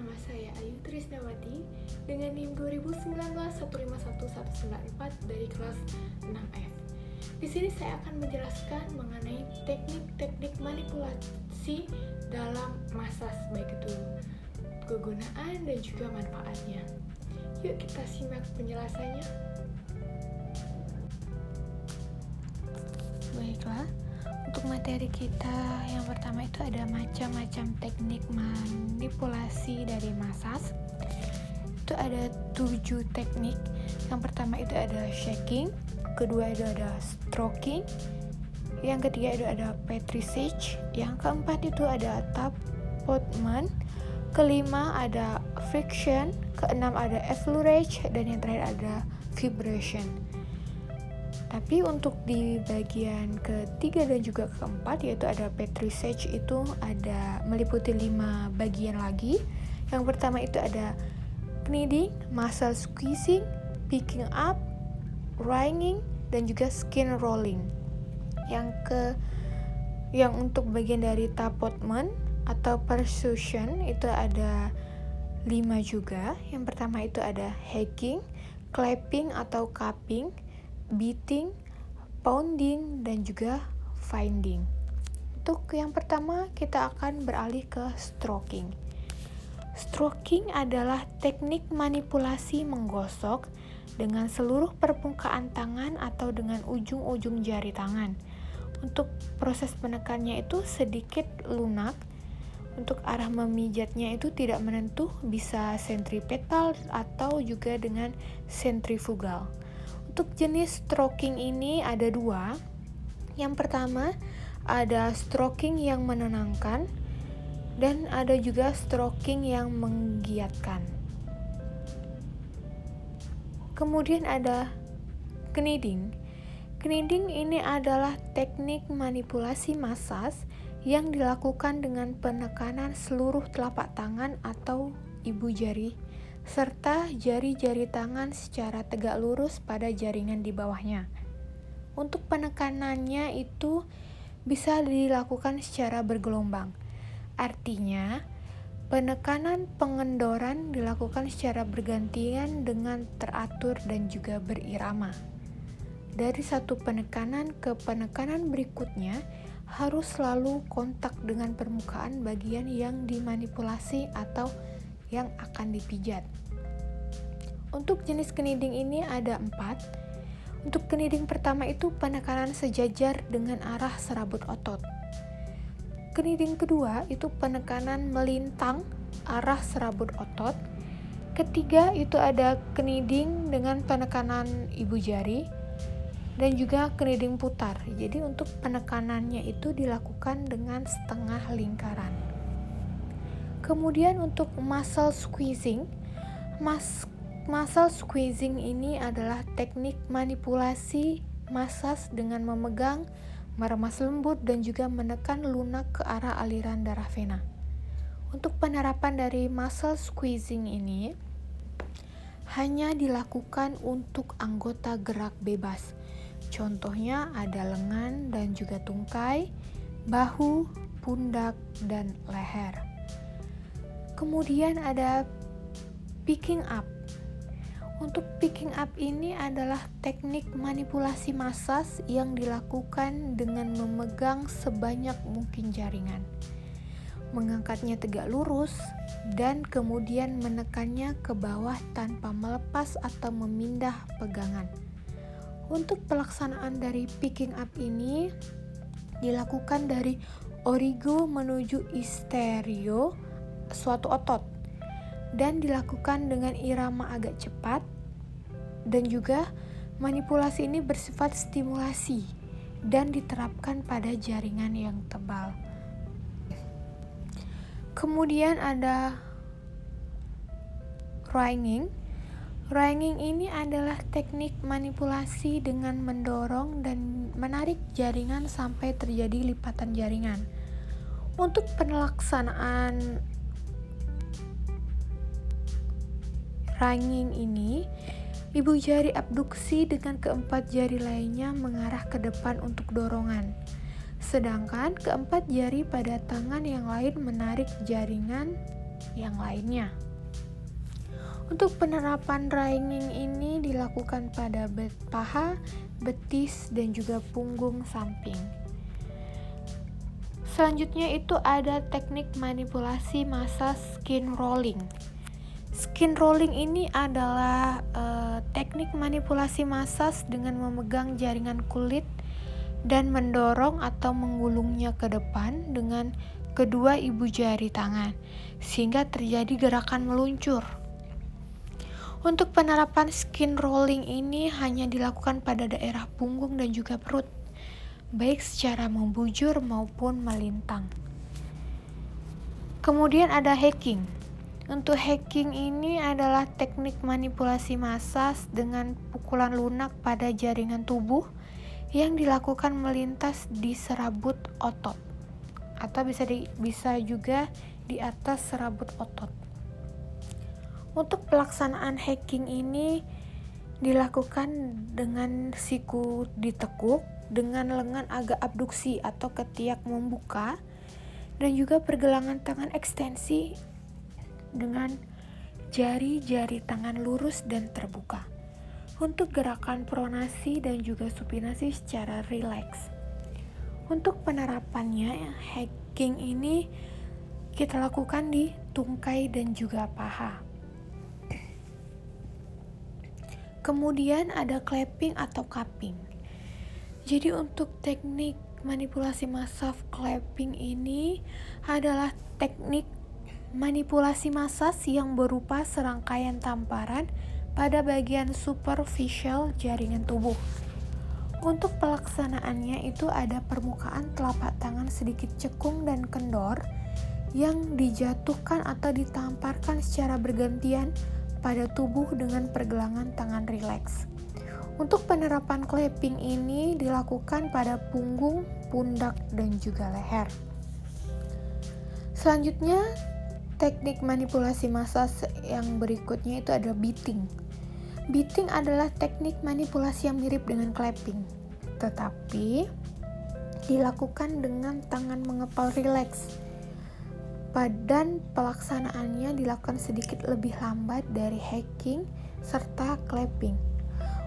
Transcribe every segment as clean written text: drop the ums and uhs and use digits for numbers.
Nama saya Ayu Trisnawati dengan NIM 2019151194 dari kelas 6F. Di sini saya akan menjelaskan mengenai teknik-teknik manipulasi dalam massage, baik itu kegunaan dan juga manfaatnya. Yuk kita simak penjelasannya. Baiklah, untuk materi kita yang pertama itu ada macam-macam teknik manipulasi dari massage. Itu ada 7 teknik. Yang pertama itu ada shaking, kedua itu ada stroking, yang ketiga itu ada petrissage, yang keempat itu ada tappement, kelima ada friction, keenam ada effleurage, dan yang terakhir ada vibration. Tapi untuk di bagian ketiga dan juga keempat, yaitu ada petrissage, itu ada meliputi 5 bagian lagi. Yang pertama itu ada kneading, muscle squeezing, picking up, wringing, dan juga skin rolling. Yang untuk bagian dari tappement atau persuasion itu ada 5 juga. Yang pertama itu ada hacking, clapping atau cupping, beating, pounding, dan juga finding. Untuk yang pertama kita akan beralih ke stroking. Stroking adalah teknik manipulasi menggosok dengan seluruh permukaan tangan atau dengan ujung-ujung jari tangan. Untuk proses menekannya itu sedikit lunak. Untuk arah memijatnya itu tidak menentu, bisa sentripetal atau juga dengan sentrifugal. Untuk jenis stroking ini ada 2. Yang pertama ada stroking yang menenangkan dan ada juga stroking yang menggiatkan. Kemudian ada kneading. Kneading ini adalah teknik manipulasi massage yang dilakukan dengan penekanan seluruh telapak tangan atau ibu jari serta jari-jari tangan secara tegak lurus pada jaringan di bawahnya. Untuk penekanannya itu bisa dilakukan secara bergelombang. Artinya, penekanan pengendoran dilakukan secara bergantian dengan teratur dan juga berirama. Dari satu penekanan ke penekanan berikutnya harus selalu kontak dengan permukaan bagian yang dimanipulasi atau yang akan dipijat. Untuk jenis kneading ini ada 4. Untuk kneading pertama itu penekanan sejajar dengan arah serabut otot. Kneading kedua itu penekanan melintang arah serabut otot. Ketiga itu ada kneading dengan penekanan ibu jari dan juga kneading putar. Jadi untuk penekanannya itu dilakukan dengan setengah lingkaran. Kemudian untuk muscle squeezing. Muscle squeezing ini adalah teknik manipulasi massage dengan memegang, meremas lembut, dan juga menekan lunak ke arah aliran darah vena. Untuk penerapan dari muscle squeezing ini hanya dilakukan untuk anggota gerak bebas. Contohnya ada lengan dan juga tungkai, bahu, pundak, dan leher. Kemudian ada picking up. Untuk picking up ini adalah teknik manipulasi massage yang dilakukan dengan memegang sebanyak mungkin jaringan, mengangkatnya tegak lurus, dan kemudian menekannya ke bawah tanpa melepas atau memindah pegangan. Untuk pelaksanaan dari picking up ini dilakukan dari origo menuju isterio suatu otot dan dilakukan dengan irama agak cepat, dan juga manipulasi ini bersifat stimulasi dan diterapkan pada jaringan yang tebal. Kemudian ada wringing. Wringing ini adalah teknik manipulasi dengan mendorong dan menarik jaringan sampai terjadi lipatan jaringan. Untuk pelaksanaan wringing ini, ibu jari abduksi dengan keempat jari lainnya mengarah ke depan untuk dorongan. Sedangkan keempat jari pada tangan yang lain menarik jaringan yang lainnya. Untuk penerapan drying ini dilakukan pada paha, betis, dan juga punggung samping. Selanjutnya itu ada teknik manipulasi massage skin rolling. Skin rolling ini adalah teknik manipulasi massage dengan memegang jaringan kulit dan mendorong atau menggulungnya ke depan dengan kedua ibu jari tangan sehingga terjadi gerakan meluncur. Untuk penerapan skin rolling ini hanya dilakukan pada daerah punggung dan juga perut, baik secara membujur maupun melintang. Kemudian ada hacking. Untuk hacking ini adalah teknik manipulasi massage dengan pukulan lunak pada jaringan tubuh yang dilakukan melintas di serabut otot atau bisa juga di atas serabut otot. Untuk pelaksanaan hacking ini dilakukan dengan siku ditekuk, dengan lengan agak abduksi atau ketiak membuka, dan juga pergelangan tangan ekstensi dengan jari-jari tangan lurus dan terbuka. Untuk gerakan pronasi dan juga supinasi secara rileks. Untuk penerapannya, hacking ini kita lakukan di tungkai dan juga paha. Kemudian ada clapping atau cupping. Jadi untuk teknik manipulasi massage clapping ini adalah teknik manipulasi massage yang berupa serangkaian tamparan pada bagian superficial jaringan tubuh. Untuk pelaksanaannya itu ada permukaan telapak tangan sedikit cekung dan kendor yang dijatuhkan atau ditamparkan secara bergantian pada tubuh dengan pergelangan tangan rileks. Untuk penerapan clapping ini dilakukan pada punggung, pundak, dan juga leher. Selanjutnya, teknik manipulasi massage yang berikutnya itu ada beating. Beating adalah teknik manipulasi yang mirip dengan clapping, tetapi dilakukan dengan tangan mengepal rileks. Dan pelaksanaannya dilakukan sedikit lebih lambat dari hacking serta clapping.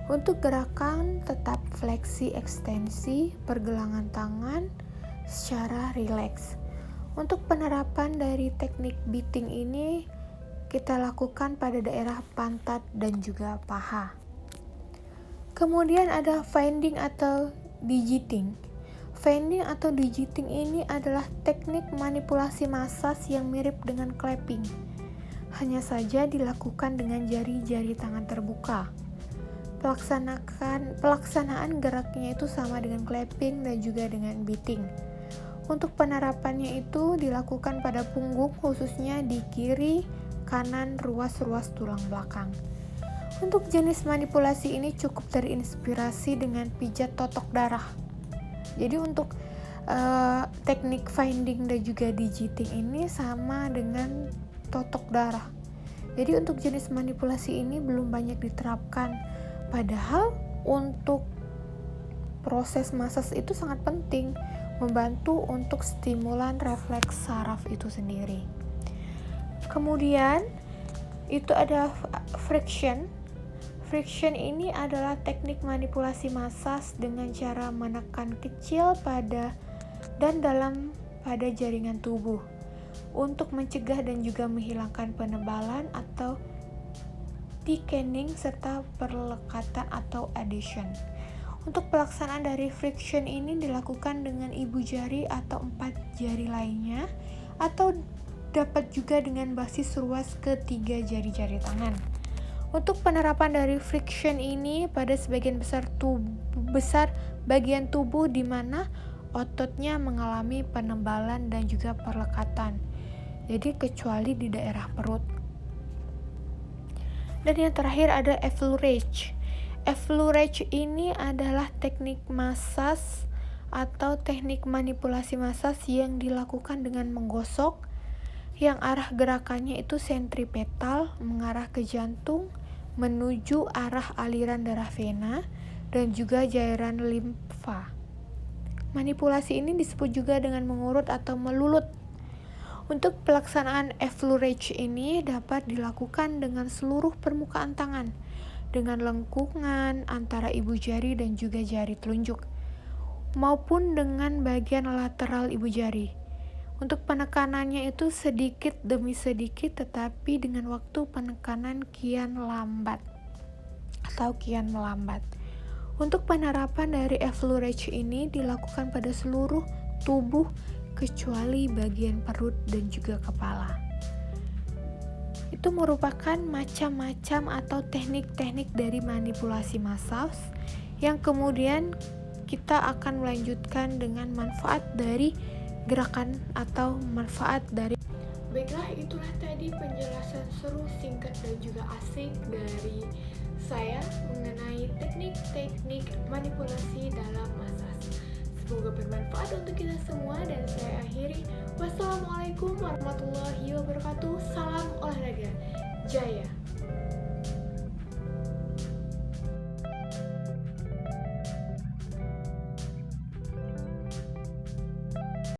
Untuk gerakan tetap fleksi ekstensi pergelangan tangan secara rileks. Untuk penerapan dari teknik beating ini kita lakukan pada daerah pantat dan juga paha. Kemudian ada finding atau digiting. Finding atau digiting ini adalah teknik manipulasi massage yang mirip dengan clapping. Hanya saja dilakukan dengan jari-jari tangan terbuka. Pelaksanaan geraknya itu sama dengan clapping dan juga dengan beating. Untuk penerapannya itu dilakukan pada punggung, khususnya di kiri, kanan, ruas-ruas tulang belakang. Untuk jenis manipulasi ini cukup terinspirasi dengan pijat totok darah. Jadi untuk teknik finding dan juga digiting ini sama dengan totok darah. Jadi untuk jenis manipulasi ini belum banyak diterapkan. Padahal untuk proses massage itu sangat penting, membantu untuk stimulan refleks saraf itu sendiri. Kemudian itu ada friction. Friction ini adalah teknik manipulasi massage dengan cara menekan kecil pada jaringan tubuh untuk mencegah dan juga menghilangkan penebalan atau thickening serta perlekatan atau adhesion. Untuk pelaksanaan dari friction ini dilakukan dengan ibu jari atau 4 jari lainnya atau dapat juga dengan basis ruas ketiga jari-jari tangan. Untuk penerapan dari friction ini pada sebagian besar bagian tubuh di mana ototnya mengalami penebalan dan juga perlekatan. Jadi kecuali di daerah perut. Dan yang terakhir ada effleurage. Effleurage ini adalah teknik massage atau teknik manipulasi massage yang dilakukan dengan menggosok, yang arah gerakannya itu sentripetal mengarah ke jantung menuju arah aliran darah vena dan juga cairan limfa. Manipulasi ini disebut juga dengan mengurut atau melulut. Untuk pelaksanaan effleurage ini dapat dilakukan dengan seluruh permukaan tangan, dengan lengkungan antara ibu jari dan juga jari telunjuk, maupun dengan bagian lateral ibu jari. Untuk penekanannya itu sedikit demi sedikit, tetapi dengan waktu penekanan kian lambat atau kian melambat. Untuk penerapan dari effleurage ini dilakukan pada seluruh tubuh kecuali bagian perut dan juga kepala. Itu merupakan macam-macam atau teknik-teknik dari manipulasi massage yang kemudian kita akan melanjutkan dengan manfaat dari gerakan atau manfaat dari. Baiklah, itulah tadi penjelasan seru, singkat, dan juga asik dari saya mengenai teknik-teknik manipulasi dalam massage. Semoga bermanfaat untuk kita semua, dan saya akhiri. Wassalamualaikum warahmatullahi wabarakatuh. Salam olahraga. Jaya.